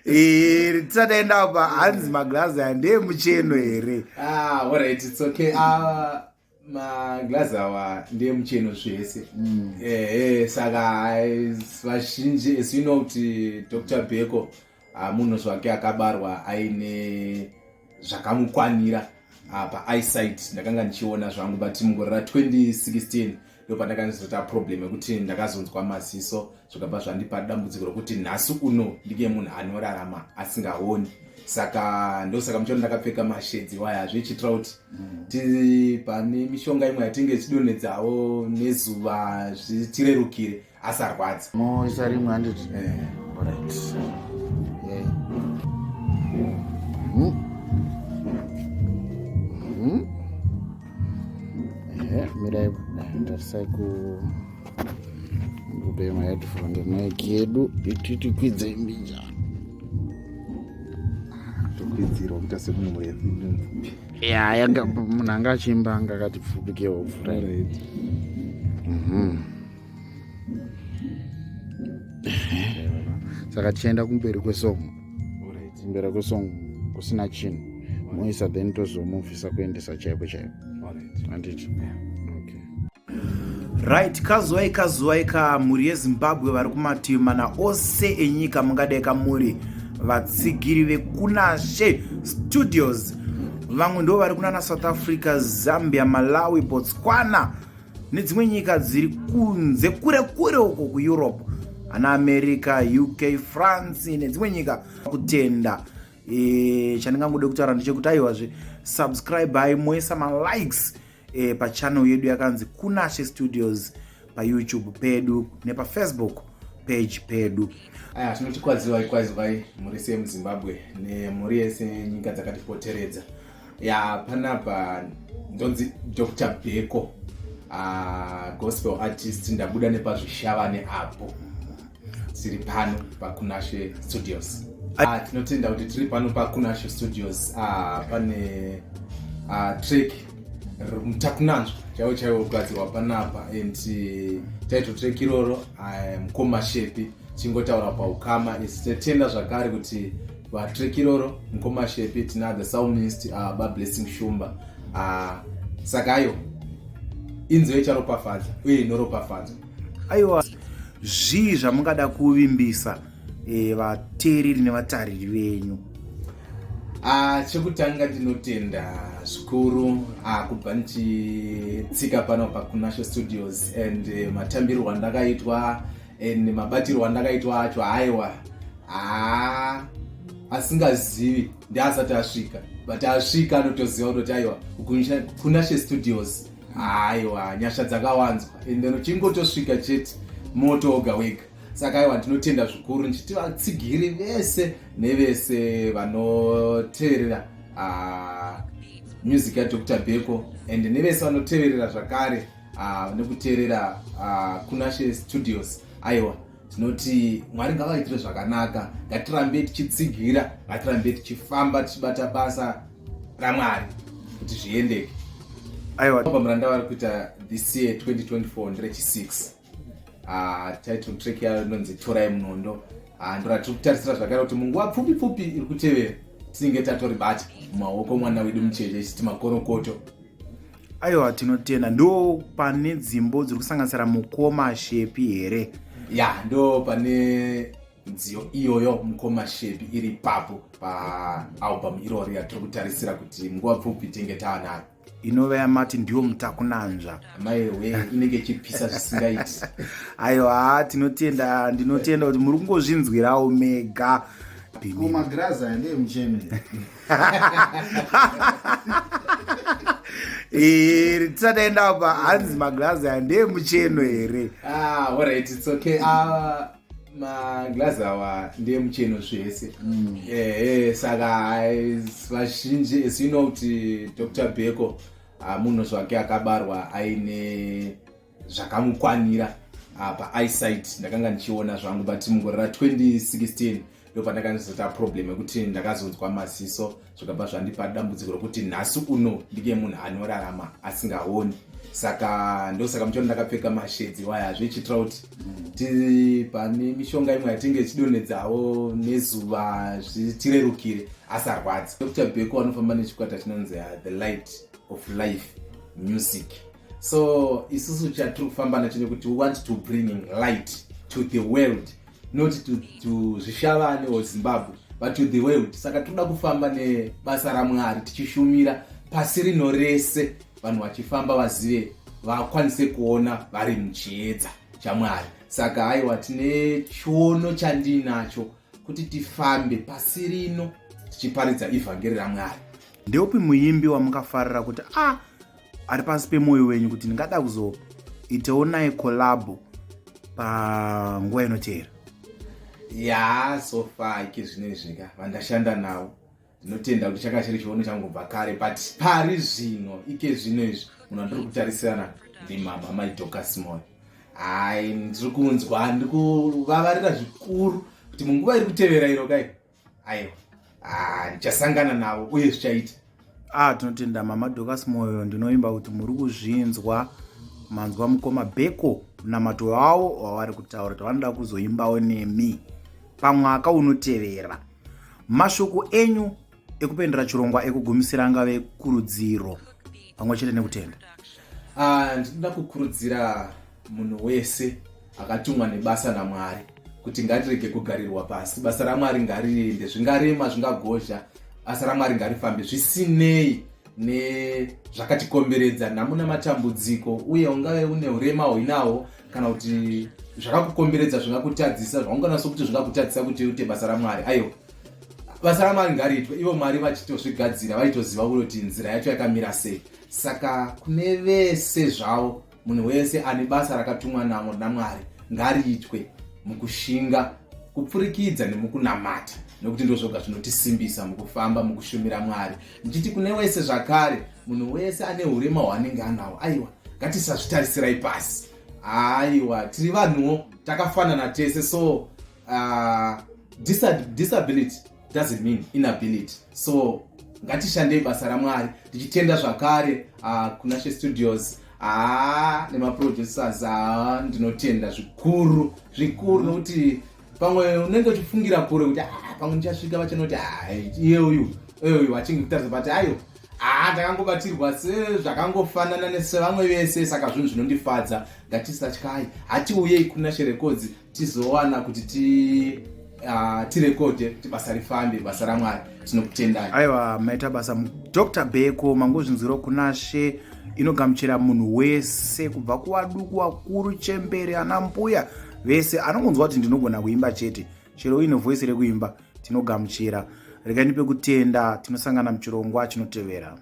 Tisadaenda pa hanzi maglazi aya ndeemucheno here. Alright, it's okay. Maglazi awa ndeemucheno zvese. Saka vazhinji as you know kuti Dr. Bheko munhu zvake akabarwa aine zvakamukwanira paeyesight. Ndakanga ndichiona zvangu but mugore ra2016 ndopandakazota problem yekuti ndakazonzwa maziso zvakabva zvandipa dambudziko rokuti nhasi uno ndike munhu anorarama asingaoni. Saka ndosaka muchona ndakapfeka mashedzi waya zvichitira kuti tiri pane mishonga imwe yatinge chidonedzawo nezuva zvitirerukire asarwadza. Moisa rimwe handiti. Alright. Mirai ndarisai kupe maheadphone nemaiki yedu ititi kwidze imbija tokwidzirwa kuti semunhu murefu nemupfupi. Yanga munhu anga achimba anga akati pfupikewo pfura. Saka tichaenda kumberi kwesongo. Kumberi kwesongo kusina chinhu moisa then tozomuvhisa kuendesa chaipo chaipo. Handiti. Okay. Right, kazuwaika mhuri yeZimbabwe vari kumativi mana ose enyika mungadai muri vatsigiri vekunashe studios. Vamwe ndo vari kunana South Africa, Zambia, Malawi, Botswana nedzimwe nyika dziri kunze kure kure uko kuEurope, ana America, UK, France nedzimwe nyika kutenda. Chandingangoda kutaura ndechekuti aiwazve subscribe hai moisa malikes pachannel yedu yakanzi Kunashe Studios paYouTube pedu nepafacebook page pedu. Tinoti kwazivai mhuri semuZimbabwe nemhuri yese nyika dzakatipoteredza. Panapa ndonzi Dr. Bheko, gospel artist. Ndabuda nepazvishavane apo tiri pano paKunashe Studios. Tinotenda kuti tiri pano paKunashe Studios pane track mutakunanzwa chaiwo kugadzirwa panapa and title track iroro Mukoma Shepi chingotaura paukama. Titenda zvakare kuti track iroro Mukoma Shepi tina the psalmist Blessing Shumba. Saka ayo inzwi charopafadza uye inoropafadza. Aiwa zvii zvamungada kuvimbisa vateereri nevatariri venyu? Chekutanga ndinotenda zvikuru kubva ndichitsika pano paKunashe Studios and matambirwo andakaitwa and mabatirwo andakaitwa acho aiwa asingazivi ndiasati asvika, but asvika anotoziva kuti aiwa Kunashe Studios aiwa nyasha dzakawanzwa and uchingotosvika chete moto oga wega. Saka aiwa ndinotenda zvikuru ndichiti vatsigiri vese nevese vanoteerera music yaDr. Bheko and nevese vanoteerera zvakare nekuteerera Kunashe Studios. Aiwa tinoti Mwari ngavaitire zvakanaka, ngatirambe tichitsigira, ngatirambe tichifamba tichibata basa raMwari kuti zviendeke. Aiwa muranda vari kuita this year 2024 nderech6. Title track yayo inonzi Torai Munondo. Ndoratiri kutarisira zvakare kuti munguva pfupi iri kutevera tinenge tatoribata mumaoko mwana wedu mucheche ichiti makorokoto. Aiwa tinotenda. Ndo pane dzimbo dziri kusanganisira Mukoma Shepi here? Ndo pane nziyo iyoyo Mukoma Shepi iri papo paalbum irori yatiri kutarisira kuti munguva pfupi tinenge taanayo. Inova yamati ndiyo mutakunanzva. Maiwe inenge ichipisa zvisingaiti. Aiwa tinotenda, ndinotenda kuti muri kungozvinzwirawo mega. Maglazi aya ndeemucheno. Tisadaenda pa hanzi maglazi aya ndeemucheno here. Alright, it's okay. Maglazi awa ndeemucheno zvese. Saka vazhinji as you know kuti Dr. Bheko munhu zvake akabarwa aine zvakamukwanira paeyesight. Ndakanga ndichiona zvangu but mugore ra2016 ndopandakanizoita problem yekuti ndakazonzwa maziso zvakabva zvandipa dambudziko rokuti nhasi uno ndike munhu anorarama asingaoni. Saka ndosaka muchiona ndakapfeka mashedzi waya zvichitira kuti tiri pane mishonga imwe yatinge chidonedzawo nezuva zvitirerukire asarwadzi. Dr. Beko anofamba nechikwata chinonzi The Light of Life Music. So isusu chatiri kufamba nacho kuti we want to bring light to the world, not to Zvishavane or Zimbabwe, but to the world. Saka toda kufamba nebasa raMwari tichishumira pasi rino rese, vanhu vachifamba vazive vakwanise kuona vari muchiedza chaMwari. Saka haiwa tine chiono chandinacho kuti tifambe pasi rino tichiparidza evhangeri raMwari. Ndeupi muimbi wamukafarira kuti ari pasi pemwoyo wenyu kuti ndingada kuzoitawo naye kolabo panguva inoteera? So far ike zvinezvika vandashanda nawo ndinotenda kuti changa chiri chiono changobva kare, but pari zvino ike zvino izvi munhu andiri kutarisirana ndimama Dorcas Moyo. Ndiri kunzwa ndiri kuvavarira zvikuru kuti munguva iri kutevera iro aiwa ndichasangana navo uye zvichaita. Tinotenda mama Dorcas Moyo, ndinoimba kuti muri kuzvinzwa, manzwa mukoma Beko namato wavo wavari kutaura kuti vanoda kuzoimbawo nemi pamwaka unotevera. Mashoko enyu ekupendera chirongwa ekugumisira angave kurudziro pamwe chete nekutenda? Ndinoda kukurudzira munhu wese akatumwa nebasa naMwari kuti ngatirege kugarirwa pasi. Basa raMwari ngariende, zvingarema zvingagozha, basa raMwari ngarifambe zvisinei nezvakatikomberedza. Namuna matambudziko uye ungave une urema hwinawo kana kuti zvakakukomberedza zvingakutadzisa, zvaunganasa kuti zvingakutadzisa kuti uite basa raMwari. Aiwa, basa raMwari ngariitwe, ivo Mwari vachitozvigadzira, vaitozviva kuti nzira yacho yakamira sei. Saka kune vese zvavo, munhu wese ane basa rakatumwa naMwari ngariitwe mukushinga, kupfurikidza nemukunamata, nokuti ndozvoga zvinotisimbisa mukufamba mukushumira Mwari. Ndichiti kune wese zvakare, munhu wese ane urema hwaanenge anawo, aiwa ngatisazvitarisirai pasi. Aiwa, tiri vanhuwo takafanana tese. So disability doesn't mean inability. So ngatishandei basa raMwari tichitenda zvakare kuna Studios nemaproducers. Ndinotenda zvikuru nokuti pamwe unenge uchifungira kure kuti pamwe ndichasvika vachanoti iye uyu vachinge kutaridza pati takangobatirwa sezvakangofanana nesevamwe vese. Saka zvinhu zvinondifadza, ngatisatyai, hatiuyei kuna Records tizowana kuti tirekode kuti basa rifambe, basa raMwari. Tinokutendai. Aiwa, maita basa. Dr. Beko, mangozvinziro kuna She inogamuchira munhu wese kubva kuvaduku, vakuru, chembere, ana mbuya vese anongonzwa kuti ndinogona kuimba chete, chero ine voice rekuimba, tinogamuchira. Regai ndipe kutenda, tinosangana muchirongwa chinotevera.